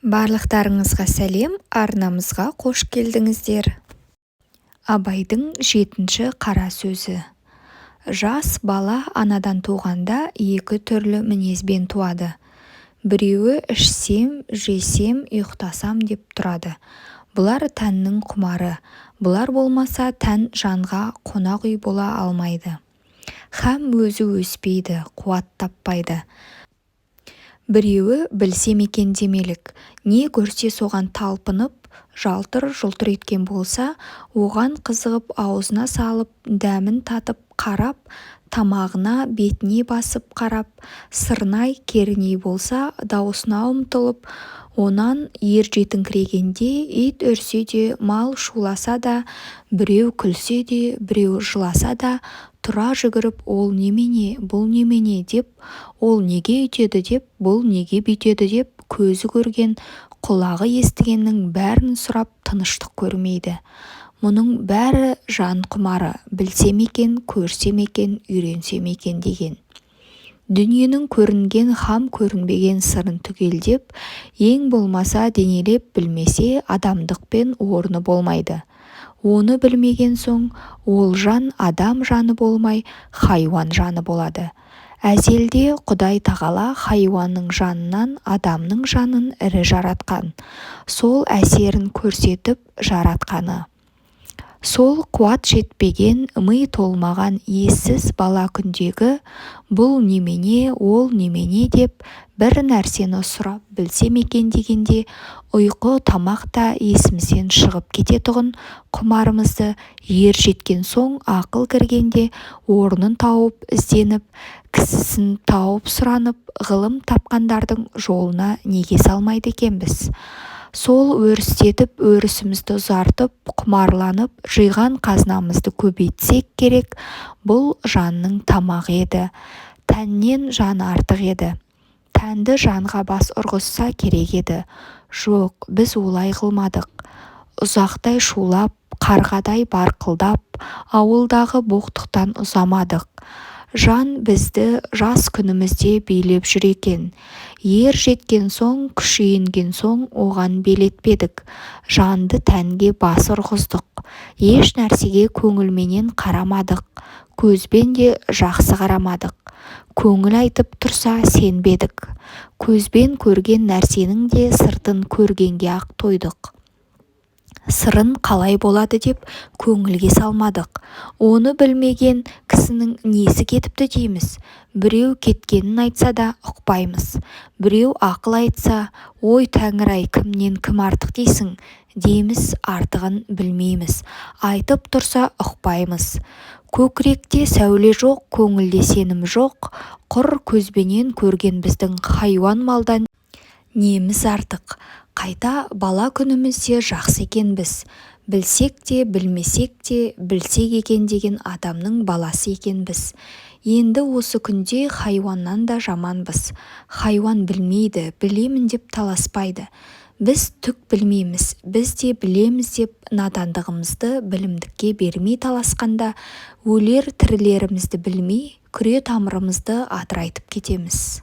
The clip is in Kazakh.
Барлықтарыңызға сәлем, арнамызға қош келдіңіздер. Абайдың 7-ші қара сөзі. Жас бала анадан туғанда екі түрлі мінезбен туады. Біреуі ішсем, жесем, ұйықтасам деп тұрады. Бұлар тәннің құмары. Бұлар болмаса тән жанға қонақ үй бола алмайды. Һәм өзі өспейді, қуат таппайды. Біреуі білсем екен демелік, не көрсе соған талпынып, жалтыр-жұлтыр еткен болса, оған қызығып аузына салып, дәмін татып қарап, тамағына бетіне басып қарап, сырнай керней болса, даусына ұмтылып, онан ержетіңкірегенде ит үрсе де, мал шуласа да, біреу күлсе де, біреу жыласа да, тұра жүгіріп, ол немене, бұл немене деп, ол неге үйтеді деп, бұл неге бүйтеді деп, көзі көрген, құлағы естігеннің бәрін сұрап тыныштық көрмейді. Мұның бәрі жан құмары, білсем екен, көрсем екен, үйренсем екен деген. Дүниенің көрінген һәм көрінбеген сырын түгелдеп, ең болмаса денелеп білмесе, адамдықпен орны болмайды. Оны білмеген соң, ол жан адам жаны болмай, хайуан жаны болады. Әзелде Құдай тағала хайуанның жанынан адамның жанын ірі жаратқан. Сол әсерін көрсетіп жаратқаны. Сол қуат жетпеген, ми толмаған ессіз бала күндегі бұл немене, ол немене деп бір нәрсені сұрап білсем екен дегенде, ұйқы тамақ та есімізден шығып кететұғын, құмарымызды ер жеткен соң ақыл кіргенде орнын тауып ізденіп, кісісін тауып сұранып, ғылым тапқандардың жолына неге салмайды екенбіз? Сол өрістетіп, өрісімізді ұзартып, құмарланып, жиған қазынамызды көбейтсек керек, бұл жанның тамағы еді. Тәннен жан артық еді. Тәнді жанға бас ұрғызса керек еді. Жоқ, біз олай қылмадық. Ұзақтай шулап, қарғадай барқылдап, ауылдағы боқтықтан ұзамадық. Жан бізді жас күнімізде билеп жүр екен. Ер жеткен соң, күші енген соң оған белетпедік. Жанды тәнге бас ұрғыздық. Еш нәрсеге көңілменен қарамадық. Көзбен де жақсы қарамадық. Көңіл айтып тұрса сенбедік. Көзбен көрген нәрсенің де сыртын көргенге ақ тойдық. Сырын қалай болады деп көңілге салмадық. Оны білмеген кісінің несі кетіпті дейміз. Біреу кеткенін айтса да ұқпаймыз. Біреу ақыл айтса, ой Тәңір-ай, кімнен кім артық дейсің, дейміз, артығын білмейміз. Айтып тұрса ұқпаймыз. Көкіректе сәуле жоқ, көңілде сенім жоқ. Құр көзбенен көрген біздің хайуан малдан неміз артық. Қайта бала күнімізде жақсы екенбіз. Білсек те, білмесек те, білсек екен деген адамның баласы екенбіз. Енді осы күнде хайуаннан да жаманбыз. Хайуан білмейді, білемін деп таласпайды. Біз түк білмейміз, біз де білеміз деп надандығымызды білімдікке бермей таласқанда, өлер тірілерімізді білмей, күре тамырымызды адырайтып кетеміз.